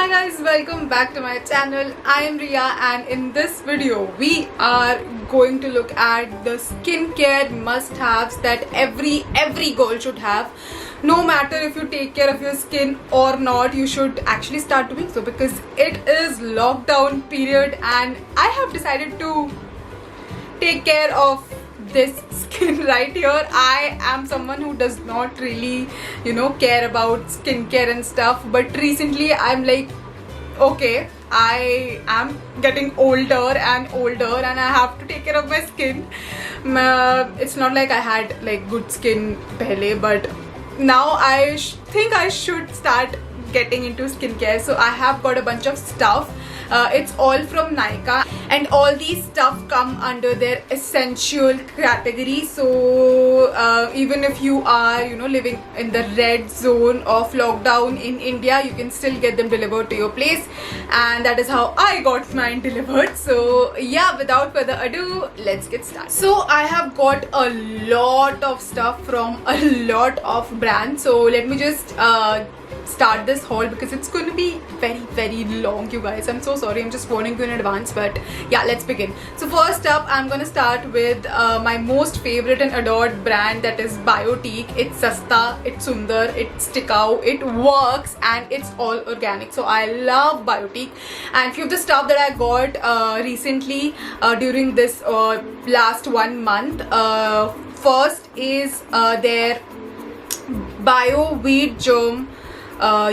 Hi guys, welcome back to my channel. I am Riya and in this video we are going to look at the skincare must-haves that every girl should have. No matter if you take care of your skin or not, you should actually start doing so because it is lockdown period and I have decided to take care of this skin right here. I am someone who does not really, care about skincare and stuff, but recently I'm like, okay, I am getting older and I have to take care of my skin. It's not like I had like good skin pehle, but now I think I should start getting into skincare. So I have got a bunch of stuff. It's all from Nykaa and all these stuff come under their essential category. So even if you are living in the red zone of lockdown in India, you can still get them delivered to your place, and that is how I got mine delivered. So yeah, without further ado, let's get started. So I have got a lot of stuff from a lot of brands, so let me just start this haul because it's going to be very long, you guys. I'm so sorry, I'm just warning you in advance, but yeah, let's begin. So first up, I'm gonna start with my most favorite and adored brand, that is Biotique. It's sasta, it's sundar, it's tikau, it works, and it's all organic. So I love Biotique, and few of the stuff that I got recently during this last 1 month. First is their Bio Wheat Germ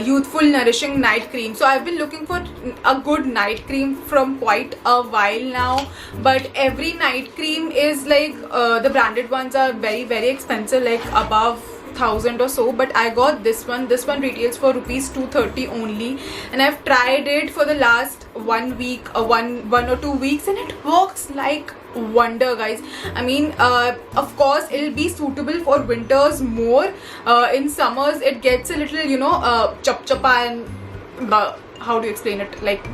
youthful nourishing night cream. So I've been looking for a good night cream from quite a while now, but every night cream is like the branded ones are very expensive, like above 1000 or so, but I got this one. This one retails for rupees 230 only, and I've tried it for the last 1 week, one or 2 weeks, and it works like wonder, guys. I mean, of course it'll be suitable for winters more. In summers it gets a little chapa and how do you explain it, like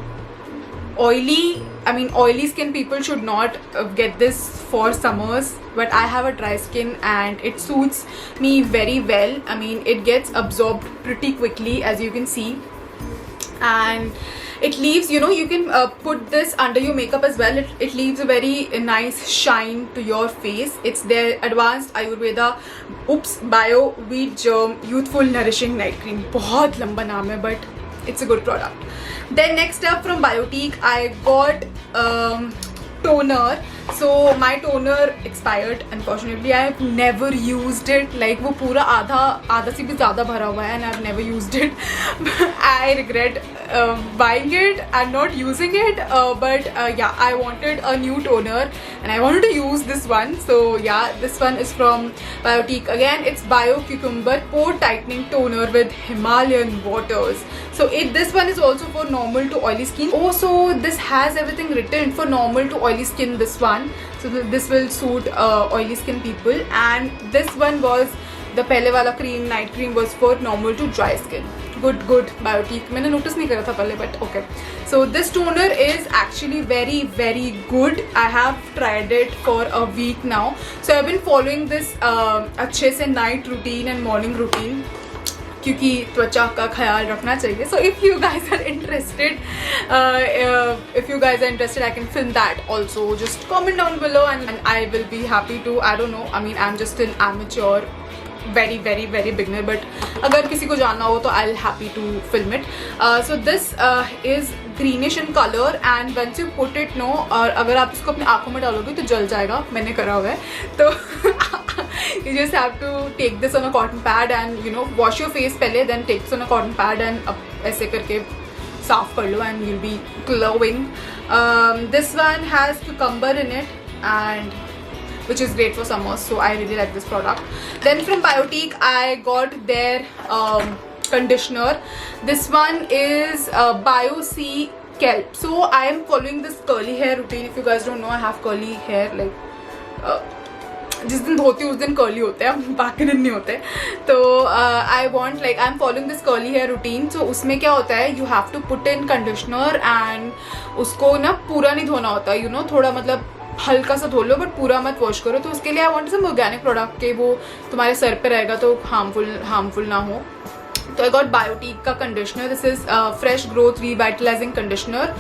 oily. I mean, oily skin people should not get this for summers, but I have a dry skin and it suits me very well. I mean, it gets absorbed pretty quickly, as you can see, and it leaves, you can put this under your makeup as well. It leaves a very nice shine to your face. It's their advanced Ayurveda Bio Wheat Germ Youthful Nourishing Night Cream. बहुत लंबा नाम है, but it's a good product. Then next up from Biotique, I got toner. So my toner expired, unfortunately. I have never used it. Like वो पूरा आधा से भी ज़्यादा भरा हुआ है, and I've never used it. I regret buying it and not using it. But yeah, I wanted a new toner and I wanted to use this one. So yeah, this one is from Biotique. Again, it's Bio Cucumber Pore Tightening Toner with Himalayan waters. So this one is also for normal to oily skin. Also, this has everything written for normal to oily skin, this one. So this will suit oily skin people, and this one was the pehle wala cream, night cream, was for normal to dry skin. Good Biotique. मैंने notice नहीं करा था पहले, but okay. So this toner is actually very good. I have tried it for a week now. So I've been following this अच्छे से night routine and morning routine, क्योंकि त्वचा का ख्याल रखना चाहिए. So if you guys are interested, I can film that also. Just comment down below and I will be happy to. I don't know, I mean, I'm just an amateur, very beginner, but अगर किसी को जानना हो तो I'll happy to film it. So this is greenish in color, and once you put it, और अगर आप इसको अपने आँखों में डालोगे तो जल जाएगा. मैंने करा हुआ है, तो you just have to take this on a cotton pad and wash your face पहले, then take this on a cotton pad and ऐसे करके साफ कर लो and you'll be glowing. This one has cucumber in it, and which is great for summers, so I really like this product. Then from Biotique, I got their conditioner. This one is Bio C Kelp. So I am following this curly hair routine. If you guys don't know, I have curly hair, like जिस दिन धोती हूँ उस दिन curly होते हैं, बाकी दिन नहीं होते. तो I am following this curly hair routine. So उसमें क्या होता है, you have to put in conditioner and उसको ना पूरा नहीं धोना होता, थोड़ा मतलब हल्का सा धो लो, बट पूरा मत वॉश करो. तो उसके लिए I want some organic product के वो तुम्हारे सर पे रहेगा तो हार्मफुल ना हो. So I got Biotique ka conditioner. This is fresh growth revitalizing conditioner.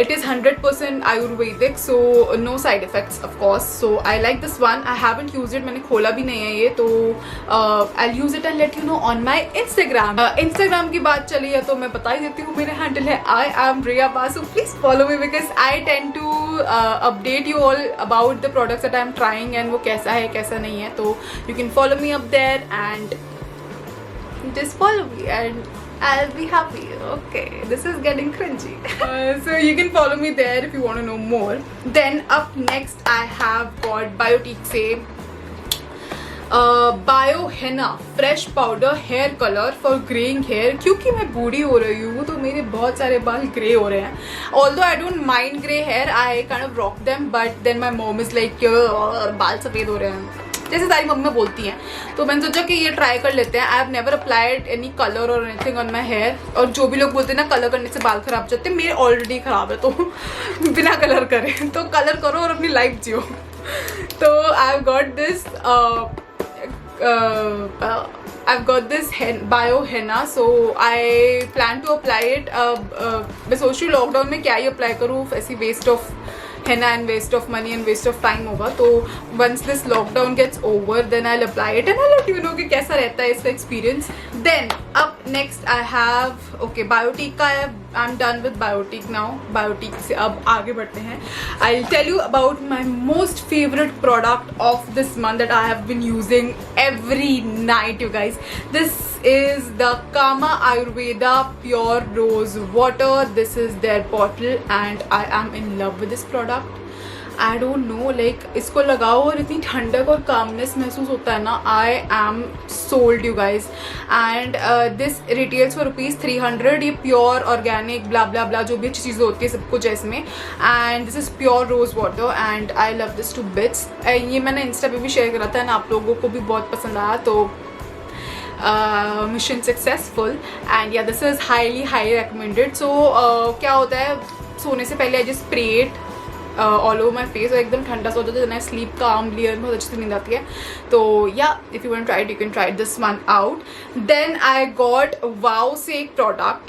It is 100% Ayurvedic, so no side effects of course. So I like this one. I haven't used it. मैंने खोला भी नहीं है ये, तो I'll use it and let you know on my Instagram. Instagram की बात चली है तो मैं बता ही देती हूँ. मेरा handle है I am Riya Basu. Please follow me because I tend to update you all about the products that I am trying and वो कैसा है कैसा नहीं है. तो you can follow me up there and just follow me and I'll be happy. Okay, this is getting cringy. So you can follow me there if you want to know more. Then up next I have got Biotique se Bio Henna Fresh Powder Hair Color for graying hair. क्योंकि मैं बूढ़ी हो रही हूँ तो मेरे बहुत सारे बाल ग्रे हो रहे हैं. Although I don't mind grey hair, I kind of rock them, but then my mom is like बाल सफ़ेद हो रहे हैं जैसे सारी मम्मी बोलती हैं. तो मैंने सोचा कि ये ट्राई कर लेते हैं. I have never applied any colour और एनीथिंग ऑन माई हेयर. और जो भी लोग बोलते हैं ना कलर करने से बाल खराब जाते हैं, मेरे ऑलरेडी ख़राब है तो बिना कलर करे. तो कलर करो और अपनी लाइफ जियो. तो I have got this I've got this Bio Henna, so I plan to apply it. मैं सोच रही हूँ लॉकडाउन में क्या ही अप्लाई करूँ, ऐसी waste of henna and waste of money and waste of time होगा. तो once this lockdown gets over then I'll apply it and I'll let you know कि कैसा रहता है इसका experience. Then up next I have Biotique का I'm done with Biotique now. Biotique से अब आगे बढ़ते हैं. I'll tell you about my most favorite product of this month that I have been using every night, you guys. This is the Kama Ayurveda Pure Rose Water. This is their bottle and I am in love with this product. I don't know, like इसको लगाओ और इतनी ठंडक और calmness महसूस होता है ना. I am sold, you guys. And this retails for ₹300. ये प्योर ऑर्गेनिक ब्ला ब्ला ब्ला जो भी अच्छी चीज़ें होती है सब कुछ है इसमें. And this is pure rose water and I love this to bits. ये मैंने इंस्टा पे भी शेयर करा था एंड आप लोगों को भी बहुत पसंद आया. तो mission successful and yeah, this is highly recommended. So क्या होता है, सोने से पहले I just spray it all over my face और एकदम ठंडा सा होता है. I sleep calmly और बहुत अच्छी से नींद आती है. तो yeah, if you want to try it, you can try this one out. Then I got Wow से एक product.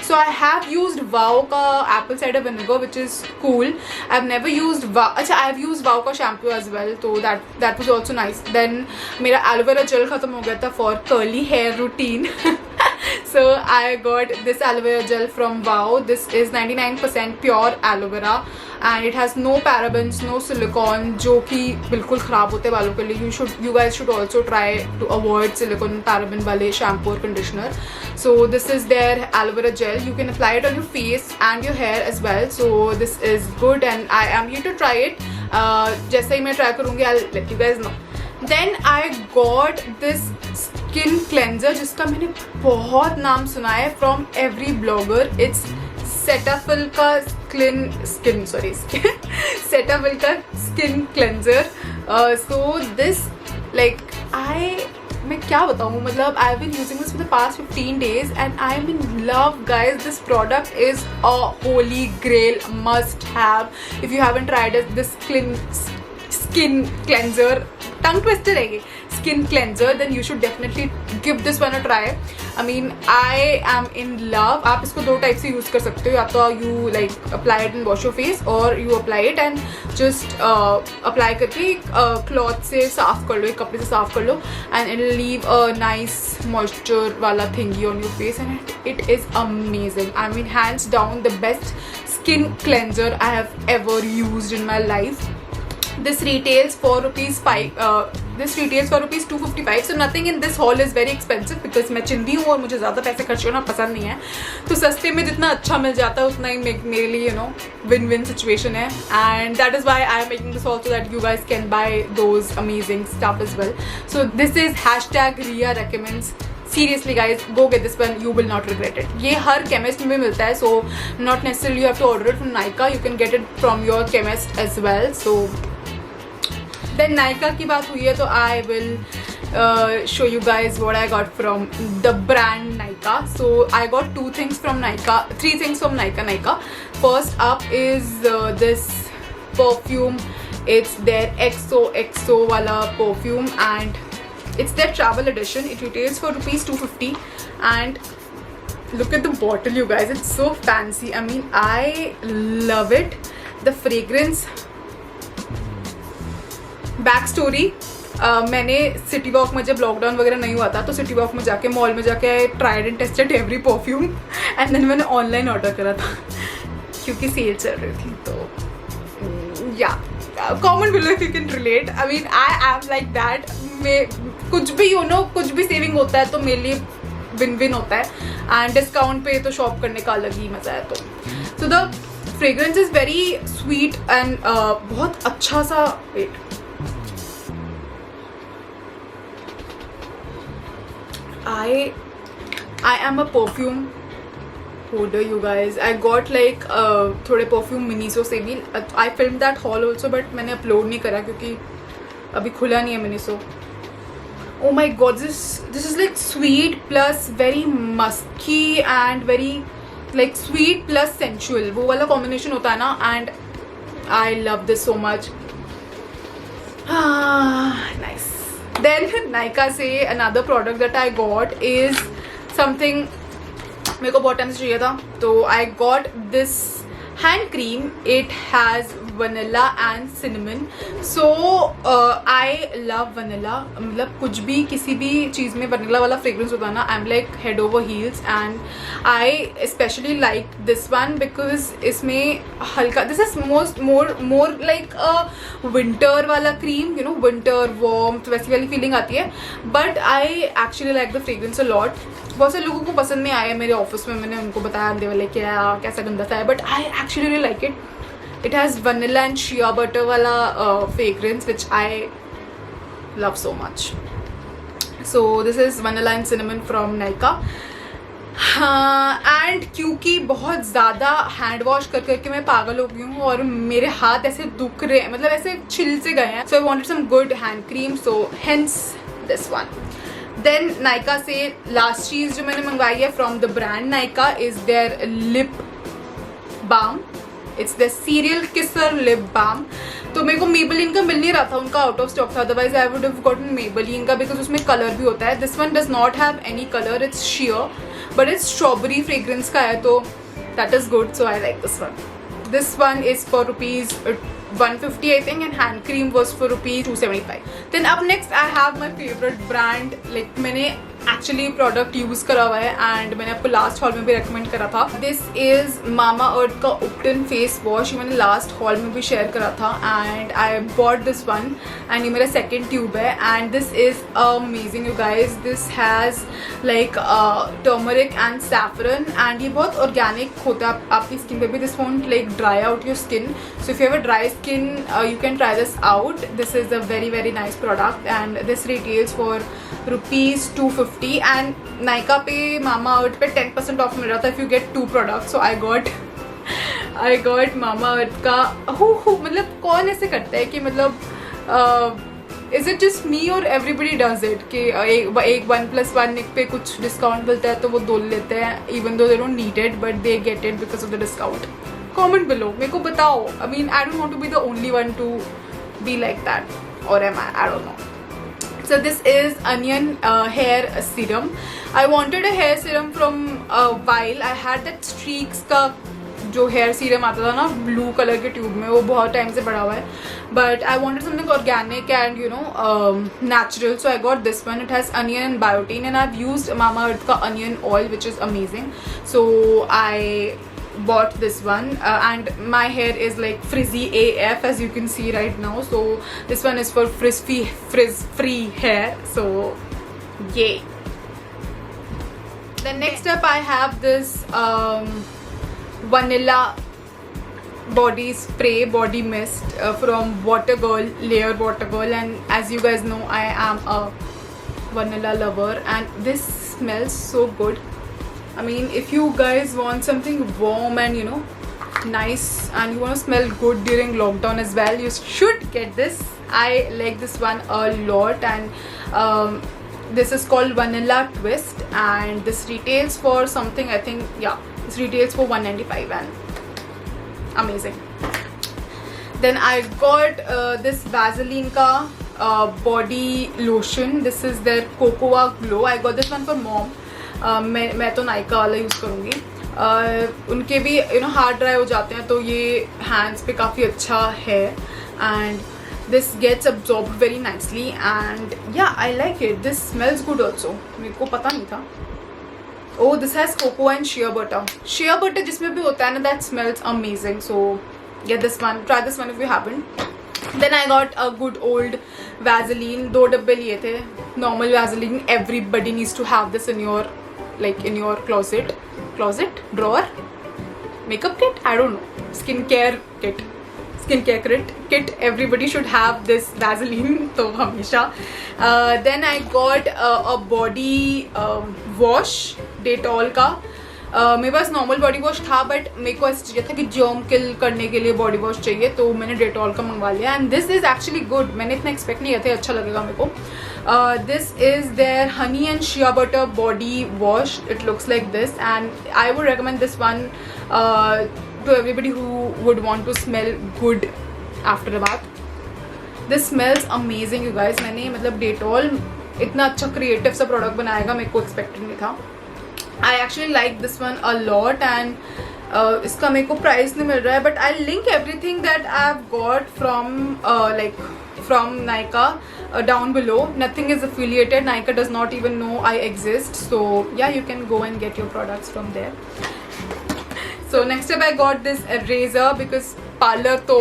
So I have used Wow का apple cider vinegar, which is cool. I've never used Wow. अच्छा, I have used Wow का shampoo as well. So that was also nice. Then मेरा aloe vera gel खत्म हो गया था for curly hair routine. So I got this aloe vera gel from Wow. This is 99% pure aloe vera and it has no parabens, no silicone, जो कि बिल्कुल ख़राब होते हैं बालों के लिए. You guys should also try to avoid silicone paraben वाले shampoo और conditioner. So this is their aloe vera gel. You can apply it on your face and your hair as well. So this is good and I am here to try it. जैसे ही मैं try करूँगी I'll let you guys know. Then I got this skin cleanser जिसका मैंने बहुत नाम सुना है from every blogger. It's Cetaphil का Cetaphil का skin cleanser. So this like मैं क्या बताऊँ, मतलब I've been using this for the past 15 days and I'm in love, guys. This product is a holy grail, must have. If you haven't tried it, this skin cleanser, tongue twister है skin cleanser, then you should definitely give this one a try. I mean, I am in love. आप इसको दो type से use कर सकते हो. या तो you like apply it and wash your face or you apply it and just apply करके क्लॉथ से साफ कर लो, एक कपड़े से साफ कर लो and it will leave a nice moisture वाला thingy on your face and it is amazing. I mean, hands down the best skin cleanser I have ever used in my life. This retails for rupees 255. So nothing in this haul is very expensive because मैं चिंदी हूँ और मुझे ज़्यादा पैसे खर्च करना पसंद नहीं है. तो सस्ते में जितना अच्छा मिल जाता है उतना ही मेरे लिए win-win situation है. And that is why I am making this also that you guys can buy those amazing stuff as well. So this is #Riya recommends. Seriously guys, go get this one, you will not regret it. ये हर chemist में मिलता है, so not necessarily you have to order it from Nykaa. You can get it from your chemist as well. So then Nykaa की बात हुई है तो I will show you guys what I got from the brand Nykaa. So I got three things from Nykaa. First up is this perfume. It's their XOXO wala perfume and It's their travel edition. It retails for rupees 250 and look at the bottle, you guys. It's so fancy. I mean, I love it. The fragrance. Back story, मैंने city walk में जब lockdown वगैरह नहीं हुआ था तो city walk में जाके मॉल में जाके I tried and tested every perfume and then मैंने ऑनलाइन ऑर्डर करा था क्योंकि सेल चल रही थी. तो yeah comment below if you can relate. I mean I am like that. मैं कुछ भी कुछ भी सेविंग होता है तो मेरे लिए विन विन होता है एंड डिस्काउंट पे तो शॉप करने का अलग ही मज़ा है. तो the fragrance is very sweet and बहुत अच्छा सा. Wait, I am a perfume hoarder, you guys. I got like थोड़े perfume Miniso से भी. I filmed that haul also but मैंने upload नहीं करा क्योंकि अभी खुला नहीं है Miniso. Oh my god, this is like sweet plus very musky and very like sweet plus sensual. वो वाला combination होता है ना and I love this so much. Nice. Then Nykaa से another product that I got is something मेरे को बहुत time से चाहिए था. तो I got this hand cream. It has vanilla and cinnamon. So I love vanilla. मतलब कुछ भी किसी भी चीज़ में vanilla वाला fragrance होता है ना, I'm like head over heels and I especially like this one because इसमें हल्का, this is more like a winter वाला cream, winter warmth वैसी वाली feeling आती है. But I actually like the fragrance a lot. बहुत से लोगों को पसंद नहीं आया मेरे ऑफिस में. मैंने उनको बताया अंदर वाले क्या कैसा गंदा सा है, but I actually really like it. It has vanilla and shea butter wala fragrance which I love so much. So this is vanilla and cinnamon from Nykaa. And क्योंकि बहुत ज़्यादा हैंड वॉश कर करके मैं पागल हो गई हूँ और मेरे हाथ ऐसे दुख रहे हैं, मतलब ऐसे छिल से गए हैं. So I wanted some good hand cream, so hence this one. Then Nykaa से लास्ट चीज़ जो मैंने मंगवाई है from the brand Nykaa is their lip balm. It's the serial kisser lip balm. तो मेरे को मेबेलिन का मिल नहीं रहा था, उनका आउट ऑफ स्टॉक था. Otherwise I would have gotten Maybelline का बिकॉज उसमें कलर भी होता है. This one does not have any colour. It's shear but it's strawberry fragrance का है तो that is good. So I like this one. This one is for rupees 150 I think and hand cream was for rupees 275. Then up next I have my favorite brand. Like मैंने actually product use करा हुआ है and मैंने आपको last haul में भी recommend करा था. This is Mamaearth का Upton face wash. ये मैंने last haul में भी share करा था and I bought this one and ये मेरा second tube है and this is amazing you guys. This has like turmeric and saffron and ये बहुत organic होता है आपकी skin पे भी. This won't like dry out your skin. So if you have a dry skin you can try this out. This is a very nice product and this retails for rupees 250 and Nykaa पे Mamaearth पे 10% of मिल रहा था if you get 2 products. So I got Mamaearth का मतलब कौन ऐसे करता है कि मतलब is it just me or everybody does it कि एक 1+1 पे कुछ डिस्काउंट मिलता है तो वो दो लेते हैं even though they don't need it but they get it because of the discount. Comment below, मेरे को बताओ. I mean I don't want to be the only one to be like that or am I don't know. So this is onion hair serum. I wanted a hair serum from a while. I had that Streaks का जो hair serum आता था ना blue color के tube में, वो बहुत time से पड़ा हुआ है. But I wanted something organic and natural. So I got this one. It has onion and biotin and I've used Mamaearth का onion oil which is amazing. So I bought this one and my hair is like frizzy AF as you can see right now. So this one is for frizz free hair. So yay. Then next up I have this vanilla body spray body mist from Watergirl, Layer Watergirl, and as you guys know I am a vanilla lover and this smells so good. I mean if you guys want something warm and nice and you want to smell good during lockdown as well, you should get this. I like this one a lot and this is called Vanilla Twist and this retails for something I think this retails for 195 and amazing. Then I got this Vaseline ka body lotion. This is their Cocoa Glow. I got this one for mom. मैं तो नाइका वाला use करूँगी. उनके भी hard dry हो जाते हैं तो ये हैंड्स पे काफ़ी अच्छा है. And this gets absorbed very nicely and yeah, I like it. This smells good also. मेरे को पता नहीं था. Oh, this has cocoa and shea butter. Shea butter जिसमें भी होता है ना, that smells amazing. So get this one. Try this one if you haven't. Then I got a good old Vaseline. 2 डब्बे लिए थे. Normal Vaseline. Everybody needs to have this in your closet drawer. Makeup kit? I don't know. Skincare kit. Everybody should have this Vaseline. तो हमेशा. Then I got a body wash Dettol का. मेरे पास normal body wash था but मेरे को ऐसा चाहिए था कि जर्म किल करने के लिए बॉडी वॉश चाहिए तो मैंने डेटॉल का मंगवा लिया. And this is actually good. मैंने इतना एक्सपेक्ट नहीं किया था अच्छा लगेगा मेरे को. This is their honey and shea butter body wash. It looks like this and I would recommend this one to everybody who would want to smell good after a bath. This smells amazing you guys. मैंने मतलब Dettol इतना अच्छा creative सा product बनाएगा मेरे को expected नहीं था. I actually like this one a lot and इसका मेरे को प्राइस नहीं मिल रहा है but I'll link everything that I've got from Nykaa down below. Nothing is affiliated. Nykaa does not even know I exist. So yeah, you can go and get your products from there. So next up I got this razor because parlour तो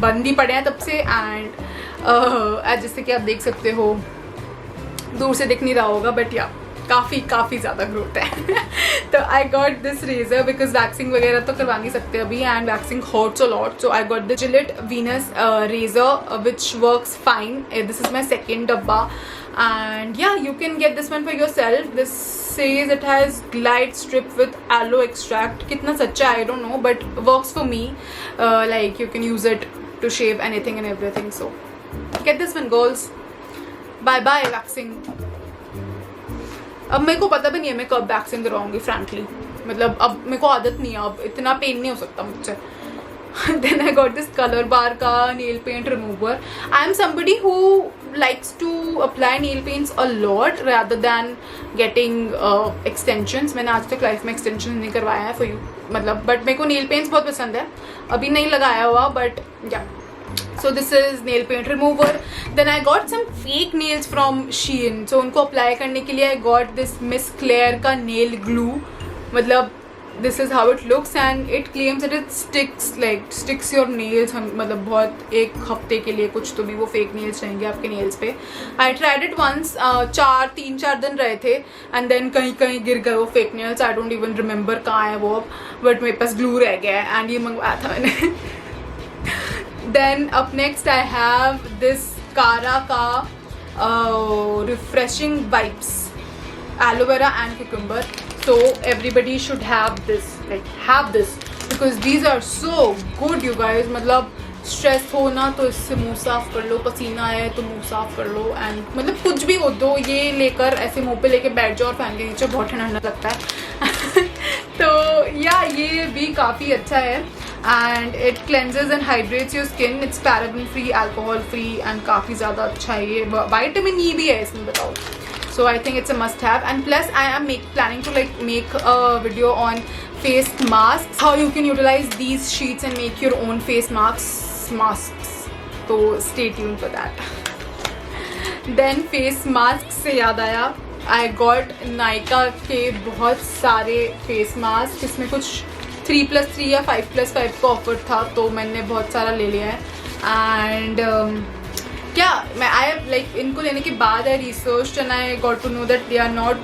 बंद ही पड़े हैं तब से. And जैसे कि आप देख सकते हो दूर से दिख नहीं रहा होगा बट या काफ़ी ज़्यादा ग्रोथ है. तो I got this razor because waxing वगैरह तो करवा नहीं सकते अभी and waxing hurts a lot. So I got the Gillette Venus razor which works fine. This is my second डब्बा and yeah, you can get this one for yourself. This says it has glide strip with aloe extract. कितना सच्चा I don't know but works for me. Like you can use it to shave anything and everything. So get this one girls. Bye bye waxing. अब मेरे को पता भी नहीं है मैं कब वैक्सिंग करवाऊंगी फ्रैंकली. मतलब अब मेरे को आदत नहीं है. अब इतना पेन नहीं हो सकता मुझसे. Then I got this Color Bar का nail paint remover. I am somebody who likes to apply nail paints a lot rather than getting extensions. मैंने आज तक लाइफ में extensions नहीं करवाया है for you. मतलब but मेरे को nail paints बहुत पसंद है. अभी नहीं लगाया हुआ but yeah. So this is nail paint remover. Then I got some fake nails from Shein. So उनको apply करने के लिए I got this Miss Claire का nail glue. मतलब this is how it looks and it claims that it sticks your nails. मतलब बहुत एक हफ्ते के लिए कुछ तो भी वो fake nails रहेंगे आपके nails पे. I tried it once. 3-4 दिन रहे थे and then कहीं गिर गए वो fake nails. I don't even remember कहाँ है वो अब but मेरे पास glue रह गया है and ये मंगवाया था मैंने. Then up next I have this Kara का refreshing vibes aloe vera and cucumber. So everybody should have this because these are so good you guys. मतलब स्ट्रेस हो ना तो इससे मुंह साफ कर लो. पसीना आए तो मुंह साफ कर लो एंड मतलब कुछ भी हो दो ये लेकर ऐसे मुंह पे लेके बैठ जाओ और फैन के नीचे बहुत ठंडा लगता है. तो या ये भी काफ़ी अच्छा है and it cleanses and hydrates your skin. It's paraben free, alcohol free and काफ़ी ज़्यादा अच्छा है. ये विटामिन ई भी है इसमें बताओ. So I think it's a must have and plus I am planning to make a video on face masks, how you can utilize these sheets and make your own face masks. So stay tuned for that. Then face masks से याद आया I got Nykaa के बहुत सारे face masks. इसमें कुछ 3+3 या 5+5 का ऑफर था तो मैंने बहुत सारा ले लिया है एंड क्या मैं इनको लेने के बाद I research and I got to know that they are not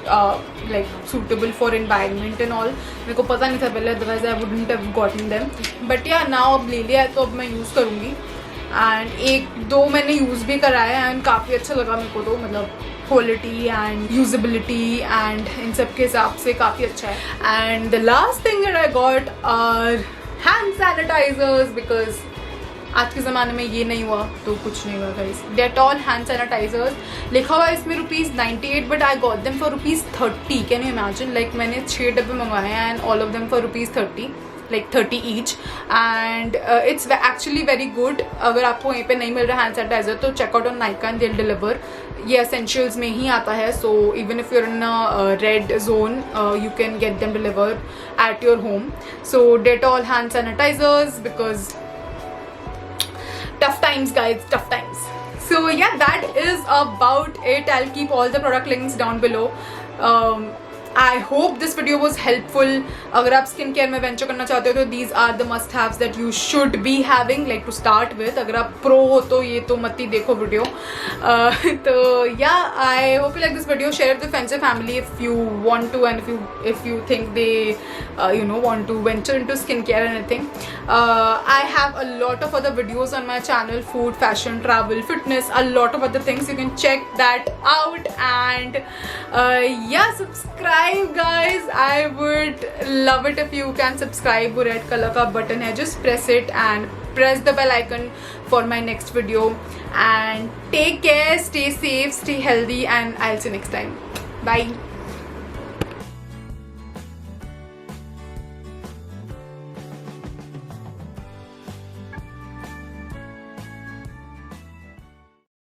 suitable for environment and all. मेरे को पता नहीं था पहले otherwise I wouldn't have gotten them but yeah now अब ले लिया है तो अब मैं यूज़ करूँगी. एंड 1-2 मैंने यूज़ भी कराया एंड काफ़ी अच्छा लगा मेरे को. तो मतलब क्वालिटी एंड यूजेबिलिटी एंड इन सब के हिसाब से काफ़ी अच्छा है. And the last thing that I got are hand sanitisers because आज के ज़माने में ये नहीं हुआ तो कुछ नहीं हुआ गाइस. डेटॉल हैंड सैनिटाइजर्स लिखा हुआ है इसमें ₹98 but I got them for ₹30. Can you imagine मैंने 6 डब्बे मंगवाए हैं and all of them for ₹30. like 30 each, and it's actually very good. अगर आपको वहीं पे नहीं मिल रहा hand sanitizer तो check out on Nykaa and they'll deliver. ये essentials में ही आता है, so even if you're in a red zone, you can get them delivered at your home. So Dettol hand sanitizers, because tough times guys, tough times. So yeah, that is about it. I'll keep all the product links down below. I hope this video was helpful. अगर आप skin care में venture करना चाहते हो तो these are the must haves that you should be having, like to start with. अगर आप pro हो तो ये तो मत ही देखो वीडियो. तो yeah, I hope you like this video. Share it with friends and family if you want to, and if you think they want to venture into skincare and anything. I have a lot of other videos on my channel: food, fashion, travel, fitness, a lot of other things. You can check that out, and yeah, subscribe guys. I would love it if you can subscribe. वो red color का button है, just press it and press the bell icon for my next video. And take care, stay safe, stay healthy, and I'll see you next time. Bye.